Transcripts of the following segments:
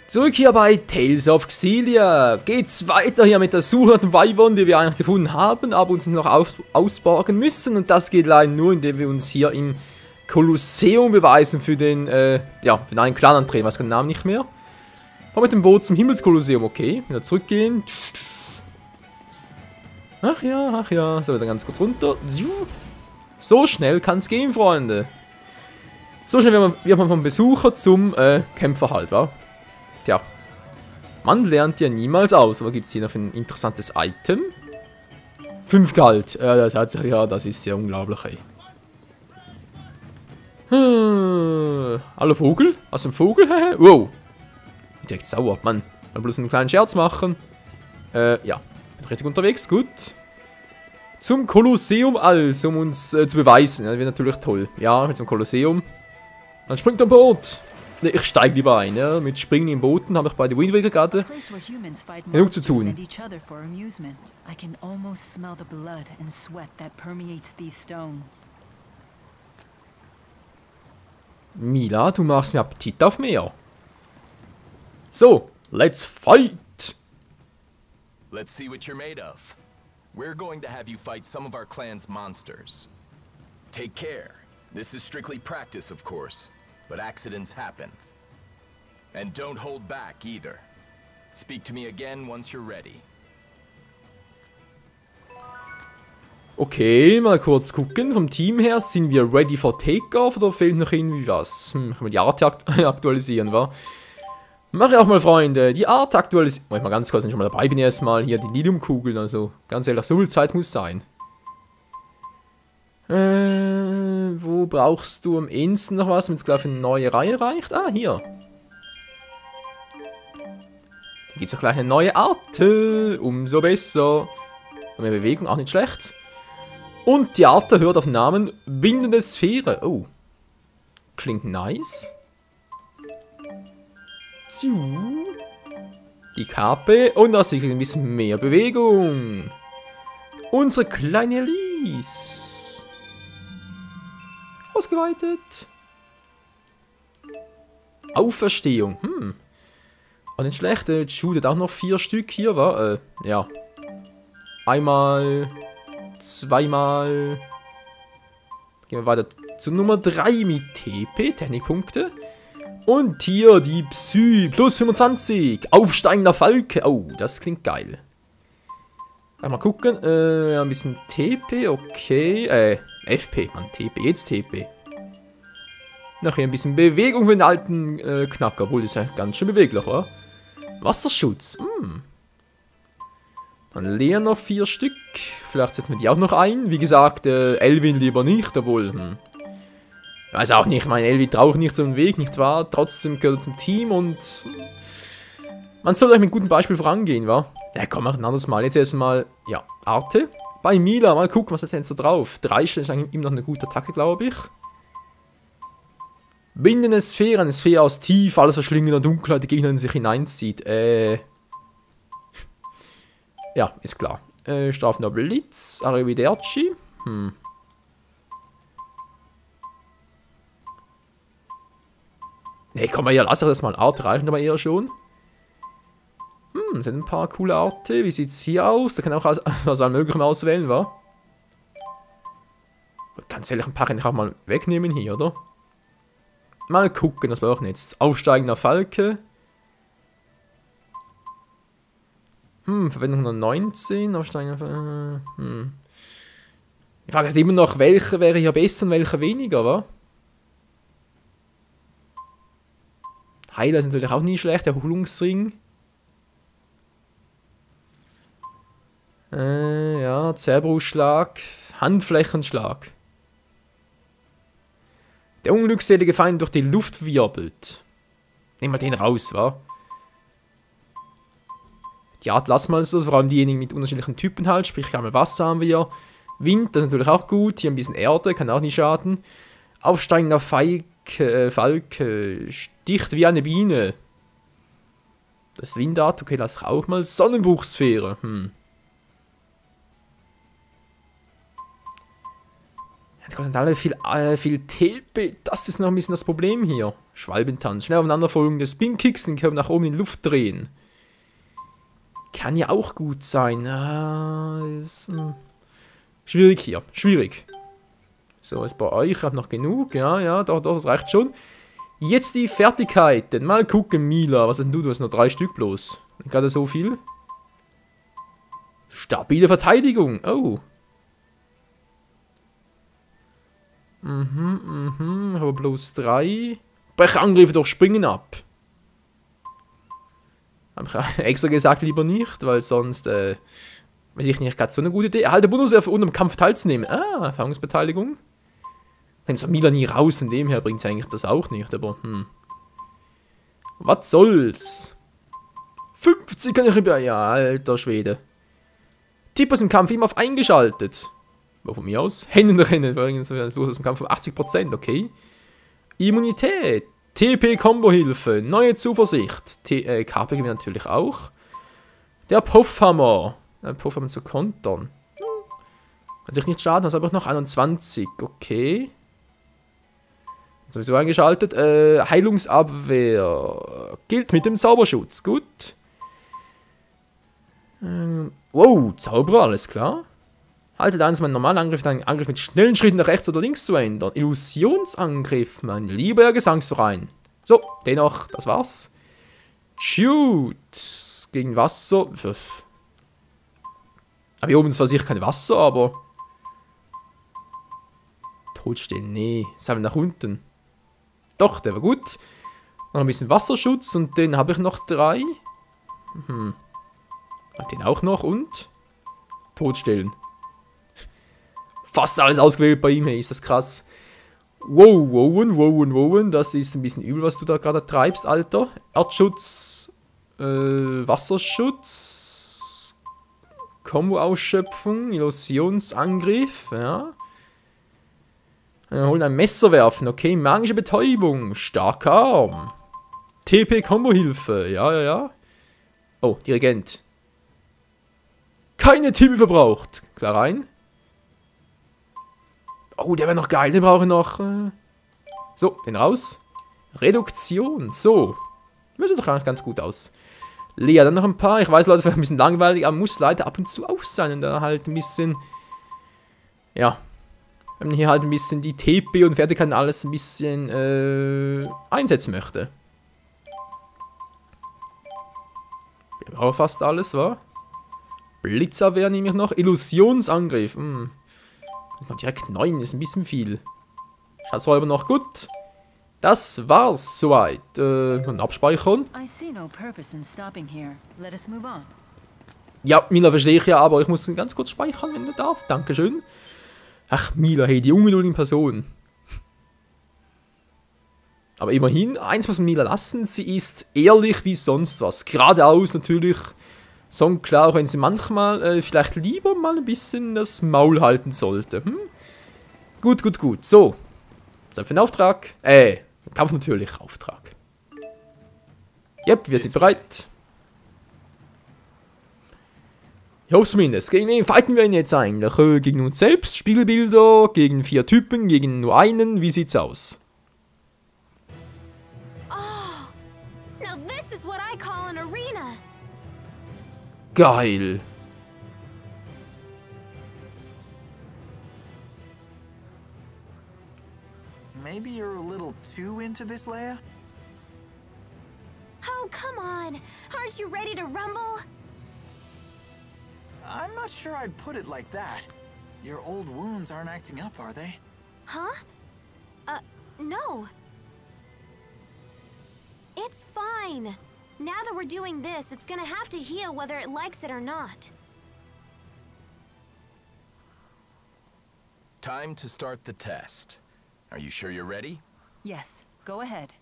Zurück hier bei Tales of Xillia. Geht's weiter hier mit der Suche nach dem Wyvern, die wir eigentlich gefunden haben, aber uns noch ausborgen müssen. Und das geht leider nur, indem wir uns hier im Kolosseum beweisen für den, ja, für einen Clan-Antrieb. Ich weiß den Namen nicht mehr. Fahren mit dem Boot zum Himmelskolosseum, okay. Wieder zurückgehen. Ach ja. So, wieder ganz kurz runter. So schnell kann's gehen, Freunde. So schnell wird man vom Besucher zum Kämpfer halt, wa? Tja, man lernt ja niemals aus. Was gibt es hier noch für ein interessantes Item? 5 Galt. Das ist ja unglaublich, ey. Hallo Vogel? Aus dem Vogel? Wow. Direkt sauer, Mann. Mal bloß einen kleinen Scherz machen. Ja. Bin richtig unterwegs, gut. Zum Kolosseum also, um uns zu beweisen. Das wäre natürlich toll. Ja, mit zum Kolosseum. Dann springt ein Boot. Ich steige lieber ein, ja. Mit Springen in Booten habe ich bei der Wind Waker gerade genug zu tun. Mila, du machst mir Appetit auf mehr. So, let's fight! Let's see what you're made of. We're going to have you fight some of our clan's monsters. Take care. This is strictly practice, of course. But accidents happen. And don't hold back either. Speak to me again once you're ready. Okay, mal kurz gucken. Vom Team her sind wir ready for Takeoff oder fehlt noch irgendwie was? Können wir die Art aktualisieren, wa? Mach ich auch mal, Freunde. Die Art aktualisieren. Mach ich mal ganz kurz, wenn ich schon mal dabei bin, erstmal hier die Liliumkugeln. Also, ganz ehrlich, so viel Zeit muss sein. Wo brauchst du am ehesten noch was, damit es gleich eine neue Reihe reicht? Ah, hier. Da gibt es auch gleich eine neue Art. Umso besser. Und mehr Bewegung, auch nicht schlecht. Und die Art hört auf den Namen Bindende Sphäre. Oh. Klingt nice. Die Kappe. Und da sieht ein bisschen mehr Bewegung. Unsere kleine Elise. Ausgeweitet. Auferstehung. Auch nicht schlecht. Shootet auch noch 4 Stück hier, war. Ja. Einmal. Zweimal. Gehen wir weiter zu Nummer 3 mit TP. Technikpunkte. Und hier die Psy. Plus 25. Aufsteigender Falke. Oh, das klingt geil. Mal gucken. Ja, ein bisschen TP. Okay. FP, Mann, TP, jetzt TP. Nachher ein bisschen Bewegung für den alten Knacker, obwohl das ja ganz schön beweglich war. Wasserschutz, Dann leer noch 4 Stück. Vielleicht setzen wir die auch noch ein. Wie gesagt, Elvin lieber nicht, obwohl, weiß auch nicht, mein Elvin traut nicht so einen Weg, nicht wahr? Trotzdem gehört er zum Team und man soll euch mit gutem Beispiel vorangehen, wa? Ja, komm, ein anderes Mal. Jetzt erstmal, ja, Arte. Bei Mila, mal gucken, was ist denn so drauf. 3 ist eigentlich immer noch eine gute Attacke, glaube ich. Bindende Sphäre, eine Sphäre aus tief, alles verschlingender Dunkelheit, die Gegner in sich hineinzieht. Ja, ist klar. Strafender Blitz, Arrivederci. Ne, komm mal hier, lass das mal. Art reichen aber eher schon. Sind ein paar coole Arten. Wie sieht's hier aus? Da kann auch aus allem Möglichen auswählen, wa? Ganz ehrlich, ein paar kann ich auch mal wegnehmen hier, oder? Mal gucken, das brauchen wir jetzt. Aufsteigender Falke. Verwendung 119. Aufsteigender Falke. Die Frage ist immer noch, welche wäre hier besser und welche weniger, wa? Heiler ist natürlich auch nie schlecht, der Erholungsring. Ja, Zerbrustschlag, Handflächenschlag. Der unglückselige Feind durch die Luft wirbelt. Nehmen wir den raus, wa? Die Art lassen wir so, vor allem diejenigen mit unterschiedlichen Typen halt, sprich einmal Wasser haben wir. Wind, das ist natürlich auch gut, hier ein bisschen Erde, kann auch nicht schaden. Aufsteigender Falke, sticht wie eine Biene. Das Windart, okay, lass ich auch mal. Sonnenbruchsphäre, Die kosten alle viel TP. Das ist noch ein bisschen das Problem hier. Schwalbentanz. Schnell aufeinanderfolgende Spin-Kicks, den Körper nach oben in die Luft drehen. Kann ja auch gut sein. Ist, schwierig hier. Schwierig. So, ist bei euch. Ich habe noch genug. Ja, doch, das reicht schon. Jetzt die Fertigkeiten. Mal gucken, Mila. Was hast denn du? Du hast nur 3 Stück bloß. Gerade so viel. Stabile Verteidigung. Oh. Aber bloß 3. Brechangriffe durch Springen ab. Hab ich extra gesagt, lieber nicht, weil sonst, weiß ich nicht, gerade so eine gute Idee. Erhalte Bonuswürfe, um am Kampf teilzunehmen. Erfahrungsbeteiligung. Nimmt so Mila nie raus, von dem her bringt es eigentlich das auch nicht, aber, Was soll's? 50 kann ich über. Ja, alter Schwede. Tipp aus dem Kampf immer auf eingeschaltet. Von mir aus. Händenrennen, übrigens, los aus dem Kampf um 80%, okay. Immunität. TP-Kombo-Hilfe. Neue Zuversicht. KP gewinnt natürlich auch. Der Puffhammer. Der Puffhammer zu kontern. Kann sich nicht schaden, also habe ich noch 21. Okay. Sowieso eingeschaltet. Heilungsabwehr. Gilt mit dem Zauberschutz. Gut. Wow, Zauberer, alles klar. Haltet eins, meinen normalen Angriff, deinen Angriff mit schnellen Schritten nach rechts oder links zu ändern. Illusionsangriff, mein lieber Gesangsverein. So, dennoch, das war's. Shoot. Gegen Wasser. Aber hier oben ist zwar sicher kein Wasser, aber... Totstellen, nee. Das haben wir nach unten. Doch, der war gut. Noch ein bisschen Wasserschutz und den habe ich noch 3. Den auch noch und... Totstellen. Fast alles ausgewählt bei ihm, hey, ist das krass. Wow, das ist ein bisschen übel, was du da gerade treibst, Alter. Erdschutz, Wasserschutz, Kombo-Ausschöpfung, Illusionsangriff, ja. Holen ein Messer werfen, okay, magische Betäubung, starker Arm. TP-Kombo-Hilfe, ja. Oh, Dirigent. Keine TP verbraucht. Klar rein. Oh, der wäre noch geil, den brauche ich noch. So, den raus. Reduktion, so. Müsste doch eigentlich ganz gut aus. Lea, dann noch ein paar. Ich weiß, Leute, das ist ein bisschen langweilig, aber muss leider ab und zu auch sein. Und dann halt ein bisschen, ja. Wenn man hier halt ein bisschen die TP und Fertigkeiten alles ein bisschen einsetzen möchte. Wir brauchen fast alles, wa? Blitzabwehr nehme ich noch. Illusionsangriff. Direkt 9 ist ein bisschen viel. Schatzräuber noch gut. Das war's soweit. Und abspeichern. Ja, Mila verstehe ich ja, aber ich muss ganz kurz speichern, wenn du darfst. Dankeschön. Ach, Mila, hey, die ungeduldige Person. Aber immerhin, eins muss man Mila lassen, sie ist ehrlich wie sonst was. Geradeaus natürlich. Sonnenklar, auch wenn sie manchmal vielleicht lieber mal ein bisschen das Maul halten sollte. Gut. So. Was ist für ein Auftrag? Kampf natürlich. Auftrag. Yep, wir sind bereit. Ich hoffe zumindest. Gegen wen fighten wir ihn jetzt eigentlich? Gegen uns selbst? Spiegelbilder? Gegen 4 Typen? Gegen nur einen? Wie sieht's aus? Now this is what I call an arena. Geil. Maybe you're a little too into this, Leia? Oh, come on. Aren't you ready to rumble? I'm not sure I'd put it like that. Your old wounds aren't acting up, are they? Huh? No. It's fine. Now that we're doing this, it's gonna have to heal whether it likes it or not. Time to start the test. Are you sure you're ready? Yes, go ahead.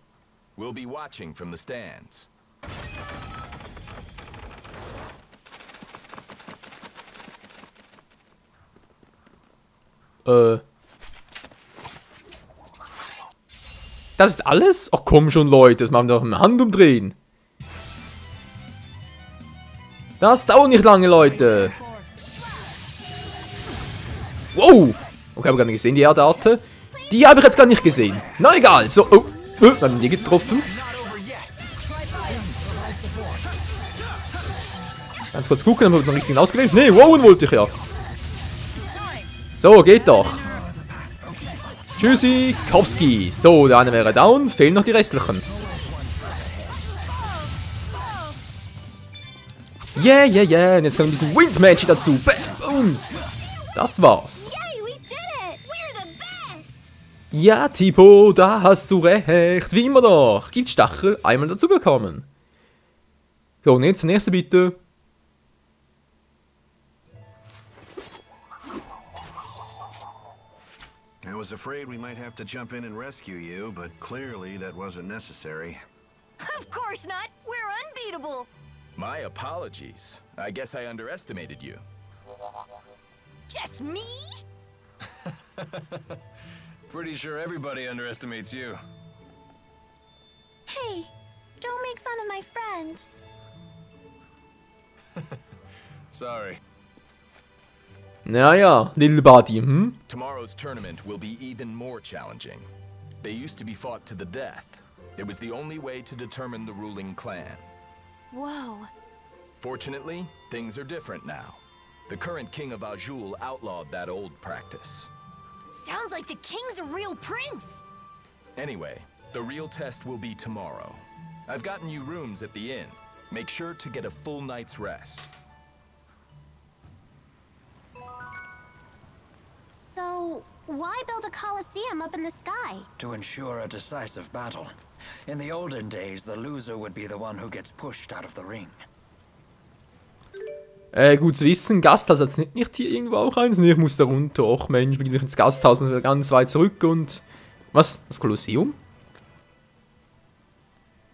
We'll be watching from the stands. Das ist alles? Ach komm schon, Leute, das machen wir doch im Handumdrehen. Das dauert nicht lange, Leute. Wow. Okay, habe ich gar nicht gesehen, die Erdarte. Die habe ich jetzt gar nicht gesehen. Na egal. So, oh. Wir haben die getroffen. Ganz kurz gucken, haben wir den richtigen ausgewählt. Nee, Rowan wollte ich ja. So, geht doch. Tschüssi, Kowski. So, der eine wäre down, fehlen noch die restlichen. Yeah, yeah, yeah. Und jetzt kommt ein bisschen Windmagic dazu. Bam, booms. Das war's. Yay, we did it! We're the best! Ja, Tipo, da hast du recht. Wie immer noch. Giftstachel einmal dazu bekommen. So, und jetzt der nächste bitte. I was afraid we might have to jump in and rescue you, but clearly that wasn't necessary. Of course not! We're unbeatable! My apologies. I guess I underestimated you. Just me? Pretty sure everybody underestimates you. Hey, don't make fun of my friend. Sorry. Naja, Little Buddy, hm? Tomorrow's tournament will be even more challenging. They used to be fought to the death. It was the only way to determine the ruling clan. Whoa. Fortunately, things are different now. The current king of Azul outlawed that old practice. Sounds like the king's a real prince! Anyway, the real test will be tomorrow. I've gotten you rooms at the inn. Make sure to get a full night's rest. So, why build a coliseum up in the sky? To ensure a decisive battle. In the olden days, the loser would be the one who gets pushed out of the ring. Gut zu wissen, Gasthaus hat es nicht hier irgendwo auch eins. Nee, ich muss da runter. Och Mensch, bin ich ins Gasthaus, muss wieder ganz weit zurück und... Was? Das Kolosseum?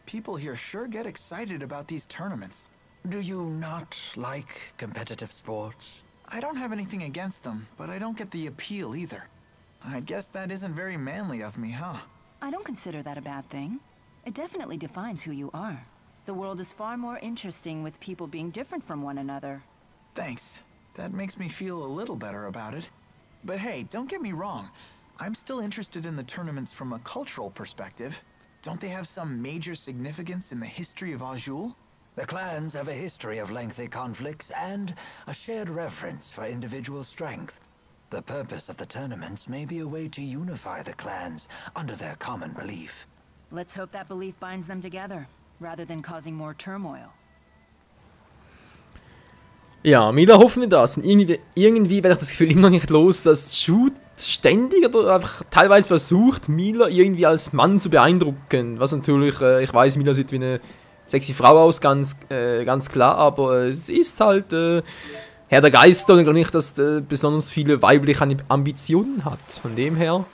People here sure get excited about these tournaments. Do you not like competitive sports? I don't have anything against them, but I don't get the appeal either. I guess that isn't very manly of me, huh? I don't consider that a bad thing. It definitely defines who you are. The world is far more interesting with people being different from one another. Thanks. That makes me feel a little better about it. But hey, don't get me wrong. I'm still interested in the tournaments from a cultural perspective. Don't they have some major significance in the history of Azul? The clans have a history of lengthy conflicts and a shared reverence for individual strength. The purpose of the tournaments may be a way to unify the clans under their common belief. Let's hope that belief binds them together, rather than causing more turmoil. Ja, Mila hoffen wir das. Und irgendwie werde ich das Gefühl immer noch nicht los, dass Shoot ständig oder einfach teilweise versucht, Mila irgendwie als Mann zu beeindrucken. Was natürlich, ich weiß, Mila sieht wie eine sexy Frau aus, ganz klar, aber es ist halt Herr der Geister und ich glaube nicht, dass besonders viele weibliche Ambitionen hat. Von dem her,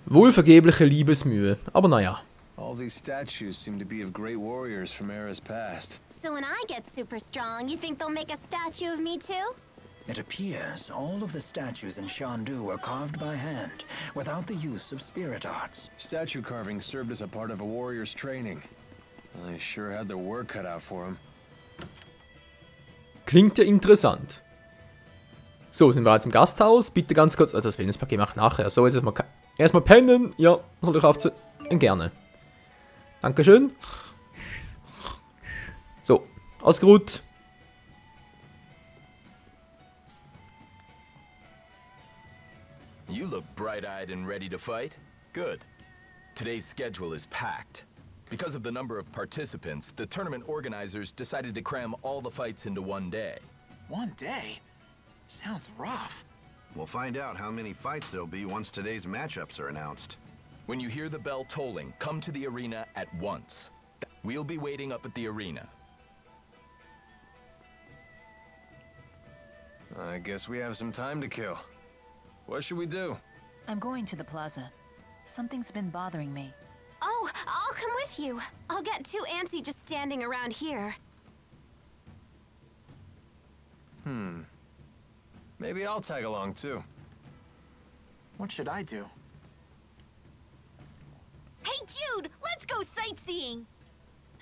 wohlvergebliche Liebesmühe, aber naja. All these statues seem to be of great warriors from eras past. So when I get super strong, you think they'll make a statue of me too? It appears all of the statues in Shandu were carved by hand, without the use of spirit arts. Statue carving served as a part of a warrior's training. They sure had their work cut out for them. Klingt ja interessant. So, sind wir jetzt im Gasthaus. Bitte ganz kurz, also das Wellnesspaket mache ich nachher. So, jetzt erstmal pennen. Ja, soll ich aufzuhören? Gerne. Dankeschön. So, ausgeruht. You look bright-eyed and ready to fight. Good. Today's schedule is packed. Because of the number of participants, the tournament organizers decided to cram all the fights into one day. One day? Sounds rough. We'll find out how many fights there'll be once today's matchups are announced. When you hear the bell tolling, come to the arena at once. We'll be waiting up at the arena. I guess we have some time to kill. What should we do? I'm going to the plaza. Something's been bothering me. Oh, I'll come with you. I'll get too antsy just standing around here. Maybe I'll tag along too. What should I do? Hey, Jude, let's go sightseeing.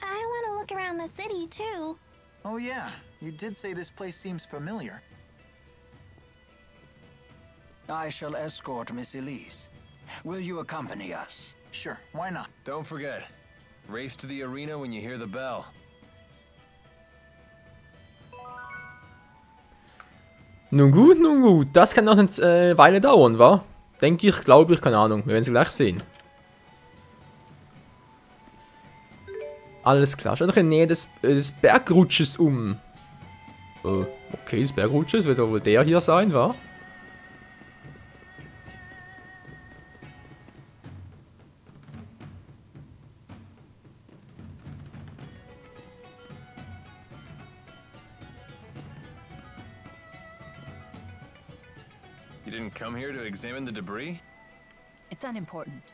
I want to look around the city, too. Oh yeah, you did say this place seems familiar. I shall escort Miss Elise. Will you accompany us? Sure, why not? Don't forget, race to the arena when you hear the bell. Nun gut, das kann noch eine Weile dauern, wa? Denke ich, glaube ich, keine Ahnung, wir werden sie gleich sehen. Alles klar, schau doch in der Nähe des Bergrutsches um. Okay, das Bergrutsches wird wohl der hier sein, wa? You didn't come here to examine the debris? It's unimportant.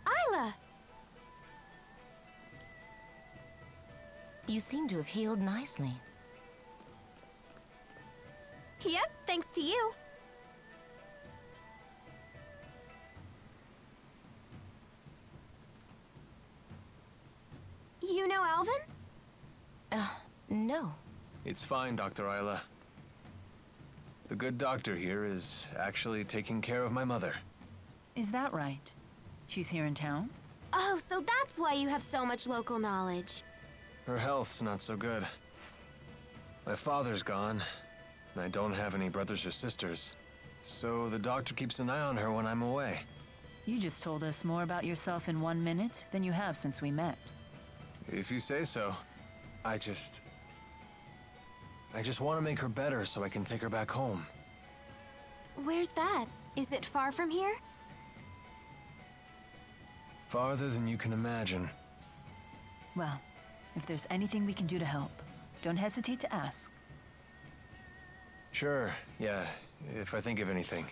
Isla! You seem to have healed nicely. Yep, thanks to you. You know Alvin? No. It's fine, Dr. Isla. The good doctor here is actually taking care of my mother. Is that right? She's here in town? Oh, so that's why you have so much local knowledge. Her health's not so good. My father's gone, and I don't have any brothers or sisters. So the doctor keeps an eye on her when I'm away. You just told us more about yourself in 1 minute than you have since we met. If you say so. I just want to make her better so I can take her back home. Where's that? Is it far from here? Farther than you can imagine. Well, if there's anything we can do to help, don't hesitate to ask. Sure, yeah, if I think of anything.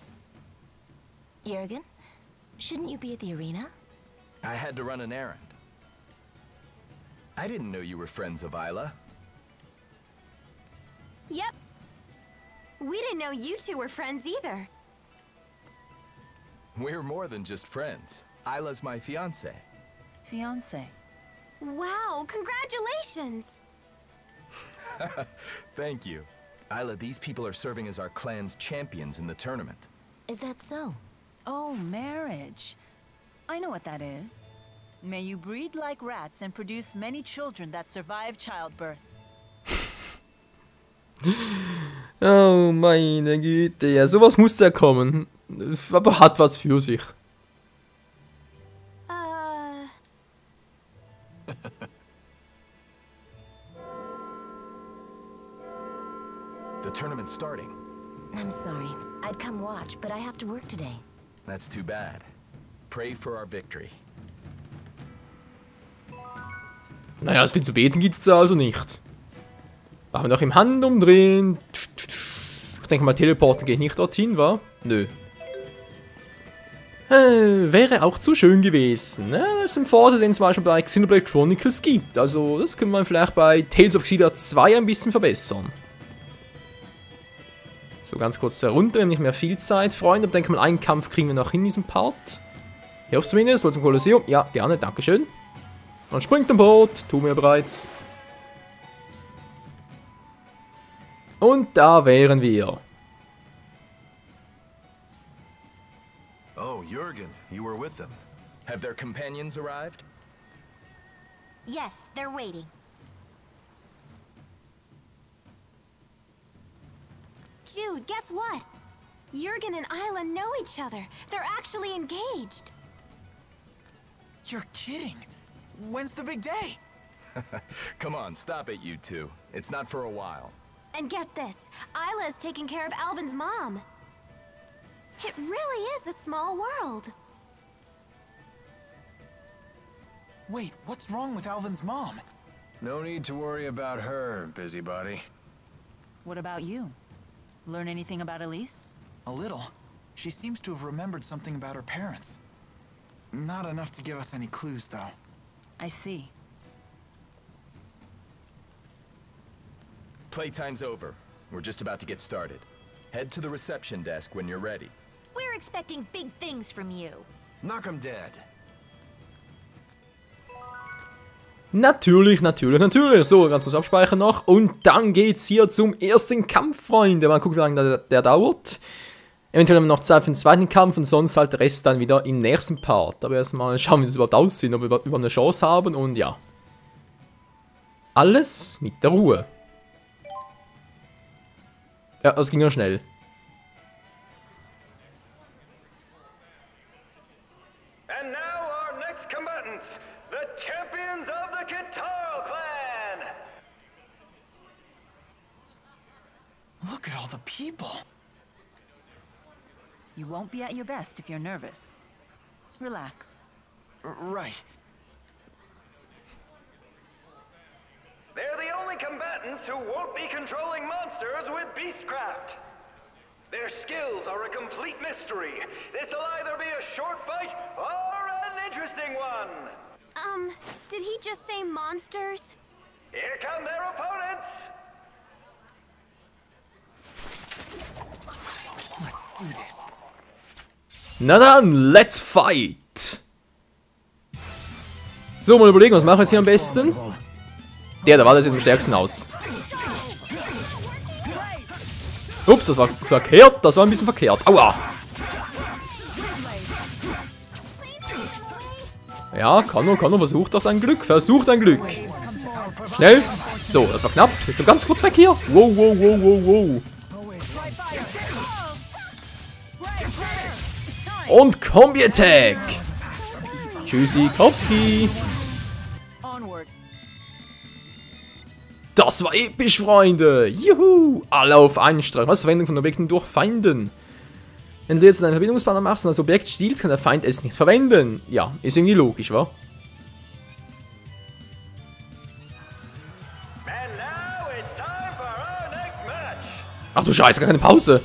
Jurgen, shouldn't you be at the arena? I had to run an errand. I didn't know you were friends of Isla. Yep. We didn't know you two were friends either. We're more than just friends. Isla's my fiancé. Fiancé. Wow, congratulations! Thank you. Isla, these people are serving as our clan's champions in the tournament. Is that so? Oh, marriage. I know what that is. May you breed like rats and produce many children that survive childbirth. Oh, meine Güte, ja, sowas muss ja kommen. Aber hat was für sich. The tournament's starting. I'm sorry. I'd come watch, but I have to work today. That's too bad. Pray for our victory. Naja, das viel zu beten gibt es da also nicht. Machen wir noch im Handumdrehen. Ich denke mal, Teleporten geht nicht dorthin, wa? Nö. Wäre auch zu schön gewesen. Das ist ein Vorteil, den es zum Beispiel bei Xenoblade Chronicles gibt. Also, das können wir vielleicht bei Tales of Xillia 2 ein bisschen verbessern. So, ganz kurz da runter, wir haben nicht mehr viel Zeit. Freunde, ich denke mal, einen Kampf kriegen wir noch in diesem Part. Hier aufs zumindest, wohl zum Kolosseum. Ja, gerne, dankeschön. Und springt am Boot, tun wir bereits. Und da wären wir. Oh, Jurgen, you were with them. Have their companions arrived? Yes, they're waiting. Jude, guess what? Jurgen and Isla know each other. They're actually engaged. You're kidding. When's the big day? Come on, stop it, you two. It's not for a while. And get this, Isla is taking care of Alvin's mom. It really is a small world. Wait, what's wrong with Alvin's mom? No need to worry about her, busybody. What about you? Learn anything about Elise? A little. She seems to have remembered something about her parents. Not enough to give us any clues, though. I see. Playtime's over. We're just about to get started. Head to the reception desk when you're ready. We're expecting big things from you. Knock 'em dead. Natürlich. So, ganz kurz abspeichern noch. Und dann geht's hier zum ersten Kampf, Freunde. Mal gucken, wie lange der dauert. Eventuell haben wir noch Zeit für den zweiten Kampf und sonst halt der Rest dann wieder im nächsten Part. Aber erstmal schauen, wie das überhaupt aussieht, ob wir überhaupt eine Chance haben und ja. Alles mit der Ruhe. Ja, das ging ja schnell. And now our next combatants, the champions of the Kitaro clan. Look at all the people. You won't be at your best if you're nervous. Relax. Right. They're the only combatants who won't be controlling monsters with Beastcraft. Their skills are a complete mystery. This'll either be a short fight or an interesting one. Did he just say monsters? Here come their opponents. Let's do this. Na dann, let's fight! So, mal überlegen, was machen wir jetzt hier am besten? Der war das jetzt am stärksten aus. Ups, das war verkehrt. Das war ein bisschen verkehrt. Aua! Ja, Conno, versuch doch dein Glück. Versuch dein Glück. Schnell. So, das war knapp. Jetzt so ganz kurz weg hier. Wow, wow, wow, wow, wow. Und Kombi-Attack. Tschüssikowski. Das war episch, Freunde! Juhu! Alle auf einen Streich. Was? Verwendung von Objekten durch Feinden. Wenn du jetzt einen Verbindungsbanner machst und das Objekt stiehlst, kann der Feind es nicht verwenden. Ja, ist irgendwie logisch, wa? Ach du Scheiße, gar keine Pause!